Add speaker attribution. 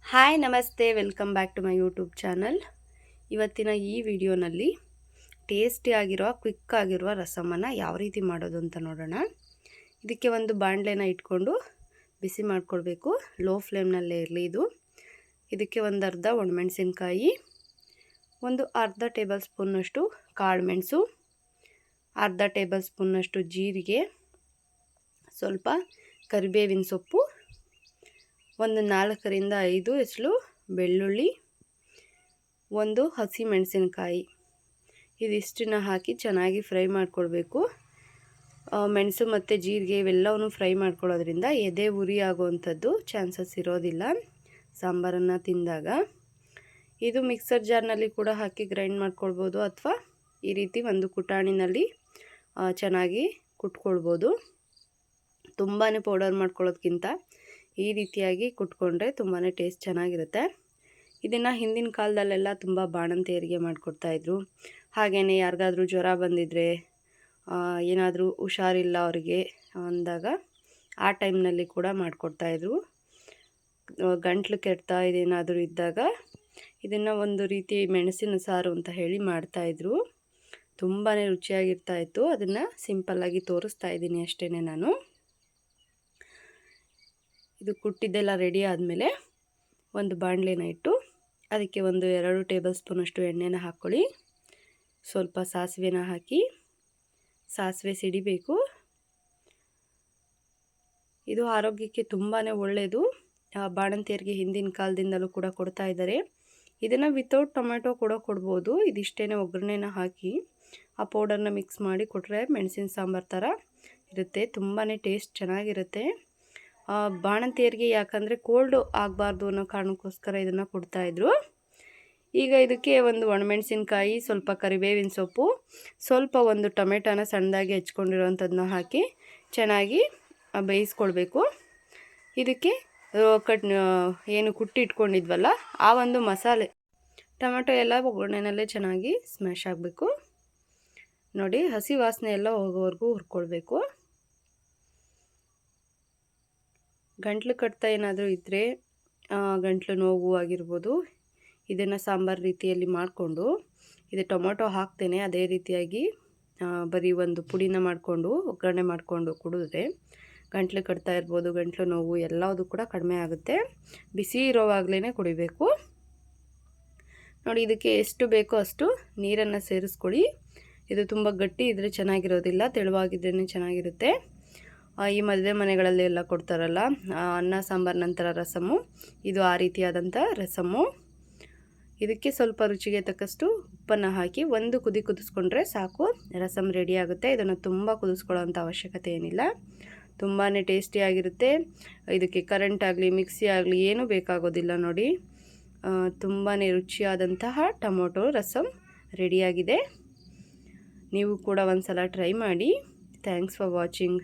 Speaker 1: Hi ನಮಸ್ತೆ, welcome back to my YouTube channel. ಇವತ್ತಿನ ಈ ವಿಡಿಯೋನಲ್ಲಿ ಟೇಸ್ಟಿಯಾಗಿರುವ ಕ್ವಿಕ್ ಆಗಿರುವ ರಸಮನ್ನು ಯಾವ ರೀತಿ ಮಾಡೋದು ಅಂತ ನೋಡೋಣ. ಇದಕ್ಕೆ ಒಂದು ಬಾಣಲೆನ ಇಟ್ಕೊಂಡು ಬಿಸಿ ಮಾಡಿಕೊಳ್ಬೇಕು. ಲೋ ಫ್ಲೇಮ್ನಲ್ಲೇ ಇರಲಿ ಇದು. ಇದಕ್ಕೆ ಒಂದು ಅರ್ಧ ಒಣಮೆಣಸಿನ್ಕಾಯಿ, ಒಂದು ಅರ್ಧ ಟೇಬಲ್ ಸ್ಪೂನ್ನಷ್ಟು ಕಾಳುಮೆಣಸು, ಅರ್ಧ ಟೇಬಲ್ ಸ್ಪೂನ್ನಷ್ಟು ಜೀರಿಗೆ, ಸ್ವಲ್ಪ ಕರಿಬೇವಿನ ಸೊಪ್ಪು, ಒಂದು 4ರಿಂದ 5 ಎಸಳು ಬೆಳ್ಳುಳ್ಳಿ, ಒಂದು ಹಸಿ ಮೆಣಸಿನಕಾಯಿ, ಇದಿಷ್ಟನ್ನು ಹಾಕಿ ಚೆನ್ನಾಗಿ ಫ್ರೈ ಮಾಡಿಕೊಳ್ಬೇಕು. ಮೆಣಸು ಮತ್ತು ಜೀರಿಗೆ ಇವೆಲ್ಲವನ್ನು ಫ್ರೈ ಮಾಡ್ಕೊಳ್ಳೋದ್ರಿಂದ ಎದೆ ಉರಿ ಆಗುವಂಥದ್ದು ಚಾನ್ಸಸ್ ಇರೋದಿಲ್ಲ ಸಾಂಬಾರನ್ನು ತಿಂದಾಗ. ಇದು ಮಿಕ್ಸರ್ ಜಾರ್ನಲ್ಲಿ ಕೂಡ ಹಾಕಿ ಗ್ರೈಂಡ್ ಮಾಡ್ಕೊಳ್ಬೋದು, ಅಥವಾ ಈ ರೀತಿ ಒಂದು ಕುಟಾಣಿನಲ್ಲಿ ಚೆನ್ನಾಗಿ ಕುಟ್ಕೊಳ್ಬೋದು. ತುಂಬಾ ಪೌಡರ್ ಮಾಡ್ಕೊಳ್ಳೋದ್ಕಿಂತ ಈ ರೀತಿಯಾಗಿ ಕುಟ್ಕೊಂಡ್ರೆ ತುಂಬಾ ಟೇಸ್ಟ್ ಚೆನ್ನಾಗಿರುತ್ತೆ. ಇದನ್ನು ಹಿಂದಿನ ಕಾಲದಲ್ಲೆಲ್ಲ ತುಂಬ ಬಾಣಂತಿಯರಿಗೆ ಮಾಡಿಕೊಡ್ತಾಯಿದ್ರು. ಹಾಗೆಯೇ ಯಾರಿಗಾದ್ರೂ ಜ್ವರ ಬಂದಿದ್ದರೆ, ಏನಾದರೂ ಹುಷಾರಿಲ್ಲ ಅವರಿಗೆ ಅಂದಾಗ ಆ ಟೈಮ್ನಲ್ಲಿ ಕೂಡ ಮಾಡಿಕೊಡ್ತಾಯಿದ್ರು. ಗಂಟ್ಲು ಕೆಡ್ತಾ ಇದೇನಾದರೂ ಇದ್ದಾಗ ಇದನ್ನು ಒಂದು ರೀತಿ ಮೆಣಸಿನ ಸಾರು ಅಂತ ಹೇಳಿ ಮಾಡ್ತಾಯಿದ್ರು. ತುಂಬಾ ರುಚಿಯಾಗಿರ್ತಾಯಿತ್ತು. ಅದನ್ನು ಸಿಂಪಲ್ಲಾಗಿ ತೋರಿಸ್ತಾ ಇದ್ದೀನಿ ಅಷ್ಟೇ ನಾನು. ಇದು ಕುಟ್ಟಿದ್ದೆಲ್ಲ ರೆಡಿ ಆದಮೇಲೆ ಒಂದು ಬಾಣಲೆನ ಇಟ್ಟು ಅದಕ್ಕೆ ಒಂದು 2 ಟೇಬಲ್ ಸ್ಪೂನಷ್ಟು ಎಣ್ಣೆನ ಹಾಕ್ಕೊಳ್ಳಿ. ಸ್ವಲ್ಪ ಸಾಸಿವೆನ ಹಾಕಿ ಸಾಸಿವೆ ಸಿಡಿಬೇಕು. ಇದು ಆರೋಗ್ಯಕ್ಕೆ ತುಂಬಾ ಒಳ್ಳೆಯದು. ಬಾಣಂತಿಯರಿಗೆ ಹಿಂದಿನ ಕಾಲದಿಂದಲೂ ಕೂಡ ಕೊಡ್ತಾ ಇದ್ದಾರೆ. ಇದನ್ನು ವಿತೌಟ್ ಟೊಮೆಟೊ ಕೂಡ ಕೊಡ್ಬೋದು. ಇದಿಷ್ಟೇ ಒಗ್ಗರಣೆನ ಹಾಕಿ ಆ ಪೌಡರ್ನ ಮಿಕ್ಸ್ ಮಾಡಿ ಕೊಟ್ಟರೆ ಮೆಣಸಿನ ಸಾಂಬಾರು ಥರ ಇರುತ್ತೆ. ತುಂಬಾ ಟೇಸ್ಟ್ ಚೆನ್ನಾಗಿರುತ್ತೆ. ಬಾಣಂತಿಯರಿಗೆ ಯಾಕಂದರೆ ಕೋಲ್ಡು ಆಗಬಾರ್ದು ಅನ್ನೋ ಕಾರಣಕ್ಕೋಸ್ಕರ ಇದನ್ನು ಕೊಡ್ತಾಯಿದ್ರು. ಈಗ ಇದಕ್ಕೆ ಒಂದು ಒಣಮೆಣಸಿನ್ಕಾಯಿ, ಸ್ವಲ್ಪ ಕರಿಬೇವಿನ ಸೊಪ್ಪು, ಸ್ವಲ್ಪ ಒಂದು ಟೊಮೆಟೊನ ಸಣ್ಣದಾಗಿ ಹೆಚ್ಕೊಂಡಿರೋವಂಥದ್ದನ್ನ ಹಾಕಿ ಚೆನ್ನಾಗಿ ಬೇಯಿಸ್ಕೊಳ್ಬೇಕು. ಇದಕ್ಕೆ ಏನು ಕುಟ್ಟಿ ಇಟ್ಕೊಂಡಿದ್ವಲ್ಲ ಆ ಒಂದು ಮಸಾಲೆ, ಟೊಮೆಟೊ ಎಲ್ಲ ಒಗ್ಗರಣೆನಲ್ಲೇ ಚೆನ್ನಾಗಿ ಸ್ಮ್ಯಾಶ್ ಆಗಬೇಕು. ನೋಡಿ, ಹಸಿ ವಾಸನೆ ಎಲ್ಲ ಹೋಗೋವರೆಗೂ ಹುರ್ಕೊಳ್ಬೇಕು. ಗಂಟ್ಲು ಕಟ್ತಾ ಏನಾದರೂ ಇದ್ದರೆ, ಗಂಟ್ಲು ನೋವು ಆಗಿರ್ಬೋದು, ಇದನ್ನು ಸಾಂಬಾರು ರೀತಿಯಲ್ಲಿ ಮಾಡಿಕೊಂಡು ಇದು ಟೊಮೊಟೊ ಹಾಕ್ತೇನೆ ಅದೇ ರೀತಿಯಾಗಿ ಬರೀ ಒಂದು ಪುಡಿನ ಮಾಡಿಕೊಂಡು ಒಗ್ಗರಣೆ ಮಾಡಿಕೊಂಡು ಕುಡಿದ್ರೆ ಗಂಟ್ಲು ಕಟ್ತಾ ಇರ್ಬೋದು, ಗಂಟ್ಲು ನೋವು ಎಲ್ಲದೂ ಕೂಡ ಕಡಿಮೆ ಆಗುತ್ತೆ. ಬಿಸಿ ಇರೋವಾಗಲೇ ಕುಡಿಬೇಕು. ನೋಡಿ, ಇದಕ್ಕೆ ಎಷ್ಟು ಬೇಕೋ ಅಷ್ಟು ನೀರನ್ನು ಸೇರಿಸ್ಕೊಳ್ಳಿ. ಇದು ತುಂಬ ಗಟ್ಟಿ ಇದ್ದರೆ ಚೆನ್ನಾಗಿರೋದಿಲ್ಲ, ತೆಳುವಾಗಿದ್ರೇ ಚೆನ್ನಾಗಿರುತ್ತೆ. ಈ ಮದುವೆ ಮನೆಗಳಲ್ಲಿ ಎಲ್ಲ ಕೊಡ್ತಾರಲ್ಲ, ಅನ್ನ ಸಾಂಬಾರು ನಂತರ ರಸಮು, ಇದು ಆ ರೀತಿಯಾದಂಥ ರಸಮು. ಇದಕ್ಕೆ ಸ್ವಲ್ಪ ರುಚಿಗೆ ತಕ್ಕಷ್ಟು ಉಪ್ಪನ್ನು ಹಾಕಿ ಒಂದು ಕುದಿ ಕುದಿಸ್ಕೊಂಡ್ರೆ ಸಾಕು, ರಸಮ್ ರೆಡಿ ಆಗುತ್ತೆ. ಇದನ್ನು ತುಂಬ ಕುದಿಸ್ಕೊಳ್ಳೋವಂಥ ಅವಶ್ಯಕತೆ ಏನಿಲ್ಲ. ತುಂಬಾ ಟೇಸ್ಟಿಯಾಗಿರುತ್ತೆ. ಇದಕ್ಕೆ ಕರೆಂಟ್ ಆಗಲಿ ಮಿಕ್ಸಿ ಆಗಲಿ ಏನೂ ಬೇಕಾಗೋದಿಲ್ಲ. ನೋಡಿ, ತುಂಬಾ ರುಚಿಯಾದಂತಹ ಟೊಮೊಟೊ ರಸಮ್ ರೆಡಿಯಾಗಿದೆ. ನೀವು ಕೂಡ ಒಂದು ಸಲ ಟ್ರೈ ಮಾಡಿ. Thanks for watching.